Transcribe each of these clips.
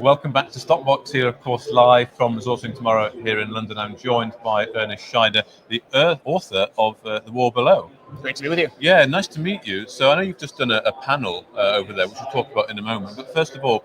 Welcome back to Stockbox here, of course, live from Resourcing Tomorrow here in London. I'm joined by Ernest Scheyder, the author of The War Below. Great to be with you. Yeah, nice to meet you. So I know you've just done a panel over there, which we'll talk about in a moment. But first of all,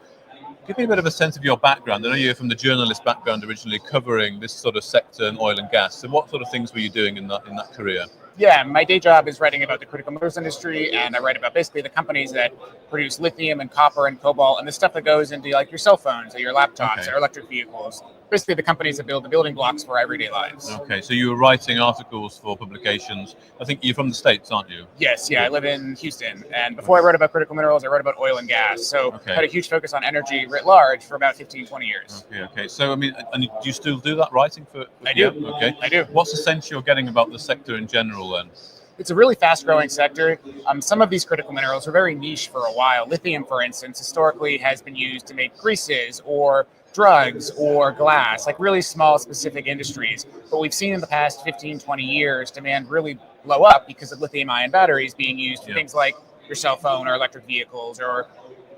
give me a bit of a sense of your background. I know you're from the journalist background originally, covering this sort of sector in oil and gas. So what sort of things were you doing in that career? Yeah, my day job is writing about the critical minerals industry, and I write about basically the companies that produce lithium and copper and cobalt and the stuff that goes into like your cell phones or your laptops or electric vehicles. Basically the companies that build the building blocks for our everyday lives. Okay, so you were writing articles for publications. I think you're from the States, aren't you? Yes, yeah, I live in Houston, and before I wrote about critical minerals, I wrote about oil and gas. So I had a huge focus on energy writ large for about 15, 20 years. Okay. So, I mean, and do you still do that writing for I do. Okay. I do. What's the sense you're getting about the sector in general then? It's a really fast-growing sector. Some of these critical minerals are very niche for a while. Lithium, for instance, historically has been used to make greases or drugs or glass, like really small specific industries. But we've seen in the past 15, 20 years, demand really blow up because of lithium-ion batteries being used for things like your cell phone or electric vehicles or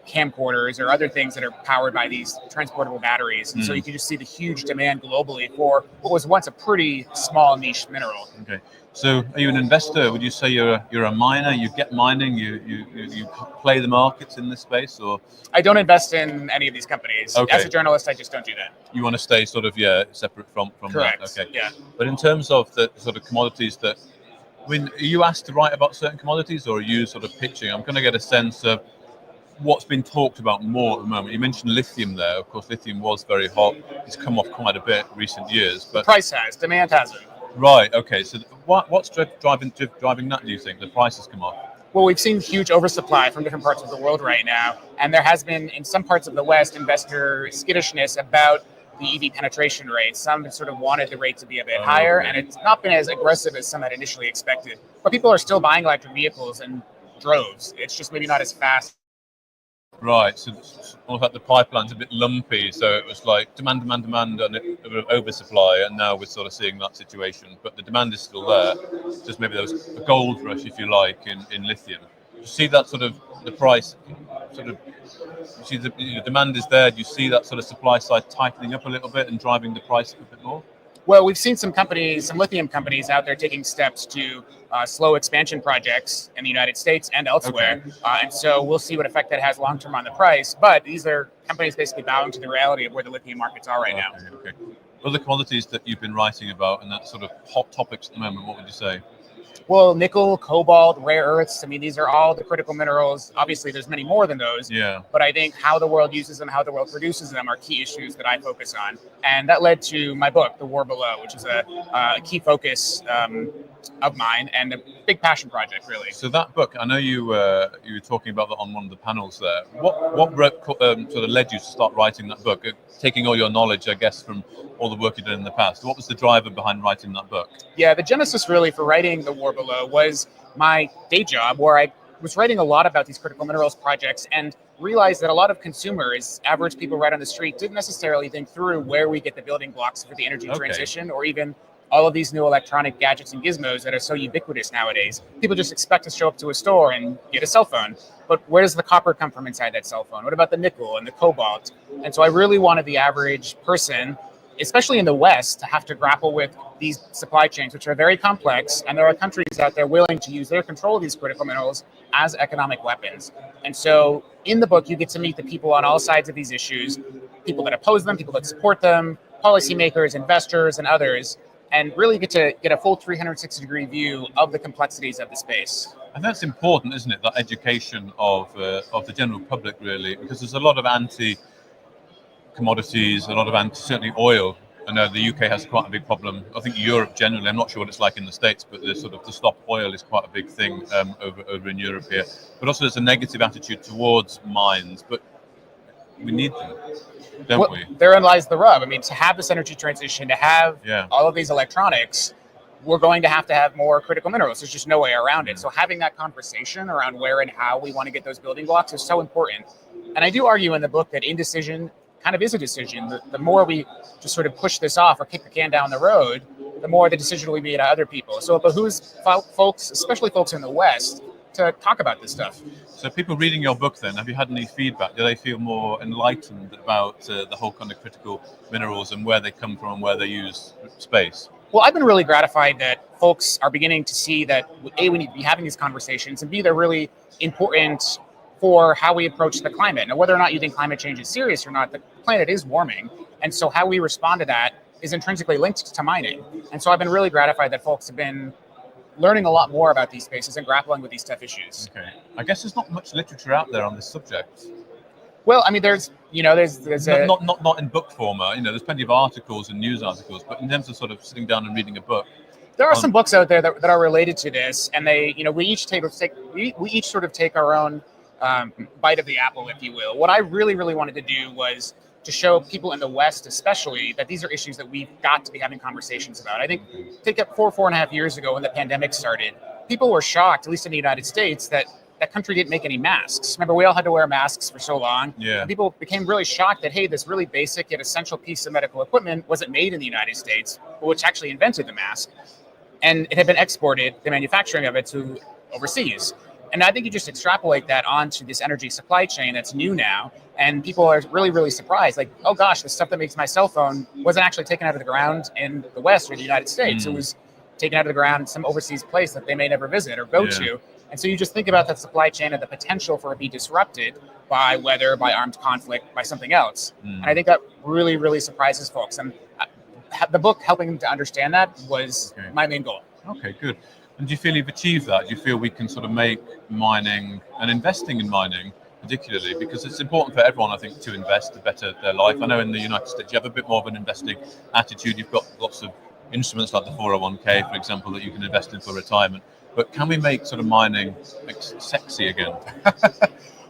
camcorders or other things that are powered by these transportable batteries. And so you can just see the huge demand globally for what was once a pretty small niche mineral. Okay. So are you an investor? Would you say you're a miner? You get mining? You play the markets in this space? Or I don't invest in any of these companies. Okay. As a journalist, I just don't do that. You want to stay sort of separate from Correct. that? Okay. Yeah. But in terms of the sort of commodities that, I mean, are you asked to write about certain commodities, or are you sort of pitching? I'm going to get a sense of what's been talked about more at the moment. You mentioned lithium there. Of course, lithium was very hot. It's come off quite a bit in recent years. But the price has, demand hasn't. Right. Okay. So what's driving that? Do you think the price has come off? Well, we've seen huge oversupply from different parts of the world right now, and there has been in some parts of the West investor skittishness about the EV penetration rate. Some sort of wanted the rate to be a bit higher, and it's not been as aggressive as some had initially expected. But people are still buying electric vehicles in droves. It's just maybe not as fast. Right, so almost like the pipeline's a bit lumpy, so it was like demand, and a bit of oversupply, and now we're sort of seeing that situation. But the demand is still there, just maybe there was a gold rush, if you like, in lithium. You see that sort of, the price, sort of, you see the demand is there, do you see that sort of supply side tightening up a little bit and driving the price up a bit more? Well, we've seen some companies, some lithium companies out there taking steps to slow expansion projects in the United States and elsewhere. And so we'll see what effect that has long-term on the price. But these are companies basically bowing to the reality of where the lithium markets are right now. Okay. Other commodities that you've been writing about and that sort of hot topics at the moment, what would you say? Well, nickel, cobalt, rare earths, I mean, these are all the critical minerals. Obviously, there's many more than those. Yeah. But I think how the world uses them, how the world produces them are key issues that I focus on. And that led to my book, The War Below, which is a key focus of mine and a big passion project, really. So that book, I know you were talking about that on one of the panels there. What sort of led you to start writing that book? Taking all your knowledge, I guess, from all the work you've done in the past. What was the driver behind writing that book? Yeah, the genesis really for writing The War Below was my day job, where I was writing a lot about these critical minerals projects and realized that a lot of consumers, average people right on the street, didn't necessarily think through where we get the building blocks for the energy transition, or even all of these new electronic gadgets and gizmos that are so ubiquitous nowadays. People just expect to show up to a store and get a cell phone. But where does the copper come from inside that cell phone? What about the nickel and the cobalt? And so I really wanted the average person, especially in the West, to have to grapple with these supply chains, which are very complex. And there are countries out there willing to use their control of these critical minerals as economic weapons. And so in the book, you get to meet the people on all sides of these issues, people that oppose them, people that support them, policymakers, investors, and others, and really get to get a full 360-degree view of the complexities of the space. And that's important, isn't it? That education of the general public, really, because there's a lot of anti-commodities, a lot of certainly oil. I know the UK has quite a big problem. I think Europe generally, I'm not sure what it's like in the States, but the sort of to stop oil is quite a big thing over in Europe here. But also there's a negative attitude towards mines, but we need them, don't we? Therein lies the rub. I mean, to have this energy transition, to have all of these electronics, we're going to have more critical minerals. There's just no way around it. So having that conversation around where and how we want to get those building blocks is so important. And I do argue in the book that indecision kind of is a decision. The more we just sort of push this off or kick the can down the road, the more the decision will be made to other people. So it behooves folks, especially folks in the West, to talk about this stuff. So people reading your book then, have you had any feedback? Do they feel more enlightened about the whole kind of critical minerals and where they come from and where they use space? Well, I've been really gratified that folks are beginning to see that, A, we need to be having these conversations, and B, they're really important for how we approach the climate. Now, whether or not you think climate change is serious or not, the planet is warming. And so how we respond to that is intrinsically linked to mining. And so I've been really gratified that folks have been learning a lot more about these spaces and grappling with these tough issues. Okay. I guess there's not much literature out there on this subject. Well, I mean, there's not in book form. There's plenty of articles and news articles, but in terms of sort of sitting down and reading a book, there are some books out there that are related to this, and we each sort of take our own bite of the apple, if you will. What I really wanted to do was to show people in the West, especially, that these are issues that we've got to be having conversations about. I think take up 4.5 years ago when the pandemic started, people were shocked, at least in the United States, that country didn't make any masks. Remember, we all had to wear masks for so long. Yeah. And people became really shocked that, hey, this really basic yet essential piece of medical equipment wasn't made in the United States, which actually invented the mask. And it had been exported, the manufacturing of it, to overseas. And I think you just extrapolate that onto this energy supply chain that's new now, and people are really surprised. Like, oh gosh, the stuff that makes my cell phone wasn't actually taken out of the ground in the West or the United States. It was taken out of the ground in some overseas place that they may never visit or go to. And so you just think about that supply chain and the potential for it to be disrupted by weather, by armed conflict, by something else. And I think that really surprises folks. And the book helping them to understand that was my main goal. Okay, good. And do you feel you've achieved that? Do you feel we can sort of make mining and investing in mining particularly, because it's important for everyone, I think, to invest to better their life. I know in the United States you have a bit more of an investing attitude. You've got lots of instruments like the 401k, for example, that you can invest in for retirement. But can we make sort of mining sexy again?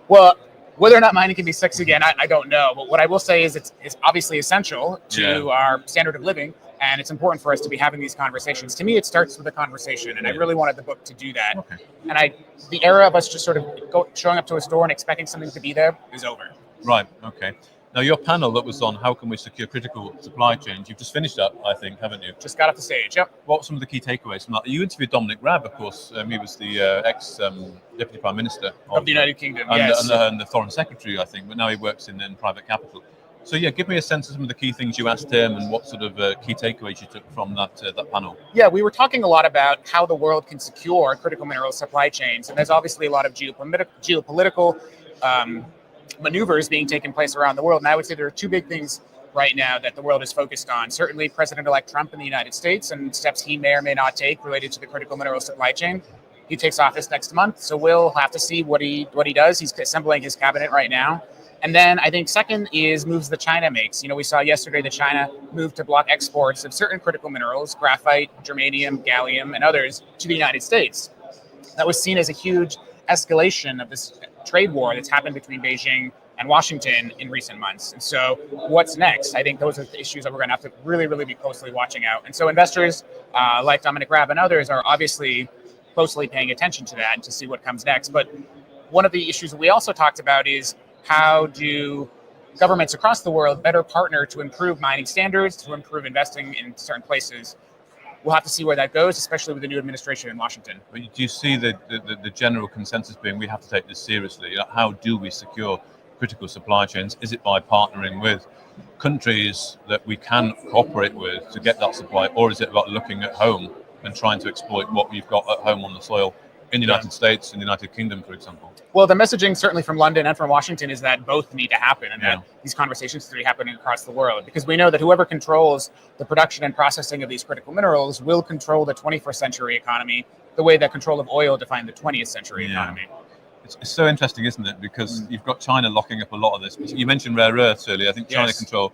Well, whether or not mining can be sexy again, I don't know. But what I will say is it's obviously essential to our standard of living, and it's important for us to be having these conversations. To me, it starts with a conversation, and I really wanted the book to do that. Okay. And the era of us just sort of showing up to a store and expecting something to be there is over. Right, okay. Now, your panel that was on how can we secure critical supply chains, you've just finished that, I think, haven't you? Just got off the stage, yep. What were some of the key takeaways from that? You interviewed Dominic Raab, of course. He was the ex-Deputy Prime Minister of the United Kingdom, and the Foreign Secretary, I think, but now he works in private capital. So, give me a sense of some of the key things you asked him and what sort of key takeaways you took from that panel. Yeah, we were talking a lot about how the world can secure critical mineral supply chains, and there's obviously a lot of geopolitical maneuvers being taken place around the world. And I would say there are two big things right now that the world is focused on. Certainly President-elect Trump in the United States and steps he may or may not take related to the critical mineral supply chain. He takes office next month, so we'll have to see what he does. He's assembling his cabinet right now. And then I think second is moves that China makes. We saw yesterday that China moved to block exports of certain critical minerals, graphite, germanium, gallium, and others, to the United States. That was seen as a huge escalation of this trade war that's happened between Beijing and Washington in recent months. And so what's next? I think those are the issues that we're going to have to really be closely watching out. And so investors like Dominic Raab and others are obviously closely paying attention to that to see what comes next. But one of the issues that we also talked about is how do governments across the world better partner to improve mining standards, to improve investing in certain places. We'll have to see where that goes, especially with the new administration in Washington. But do you see the general consensus being we have to take this seriously? How do we secure critical supply chains? Is it by partnering with countries that we can cooperate with to get that supply, or is it about looking at home and trying to exploit what we've got at home on the soil in the United States, in the United Kingdom, for example? Well, the messaging certainly from London and from Washington is that both need to happen, and that these conversations are happening across the world, because we know that whoever controls the production and processing of these critical minerals will control the 21st century economy the way that control of oil defined the 20th century economy. It's so interesting, isn't it? Because you've got China locking up a lot of this. You mentioned rare earths earlier. I think China control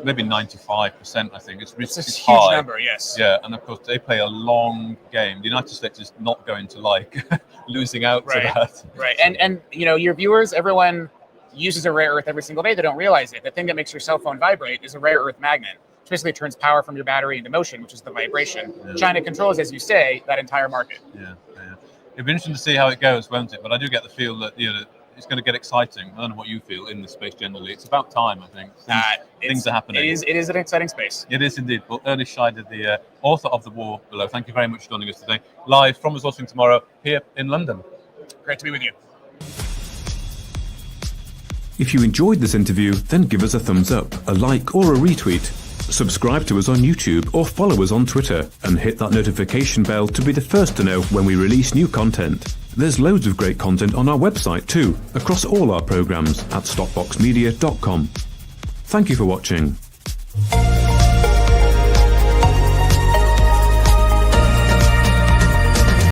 maybe 95%. I think it's a huge high number. Yes. Yeah, and of course they play a long game. The United States is not going to like losing out to that. Right. And your viewers, everyone uses a rare earth every single day. They don't realize it. The thing that makes your cell phone vibrate is a rare earth magnet. Which basically turns power from your battery into motion, which is the vibration. Yeah. China controls, as you say, that entire market. Yeah. It'll be interesting to see how it goes, won't it? But I do get the feel that it's going to get exciting. I don't know what you feel in the space generally. It's about time, I think. Things are happening. It is an exciting space. It is indeed. Well, Ernest Scheyder, the author of The War Below, thank you very much for joining us today, live from us watching tomorrow here in London. Great to be with you. If you enjoyed this interview, then give us a thumbs up, a like or a retweet. Subscribe to us on YouTube or follow us on Twitter and hit that notification bell to be the first to know when we release new content. There's loads of great content on our website too, across all our programs at stopboxmedia.com. Thank you for watching.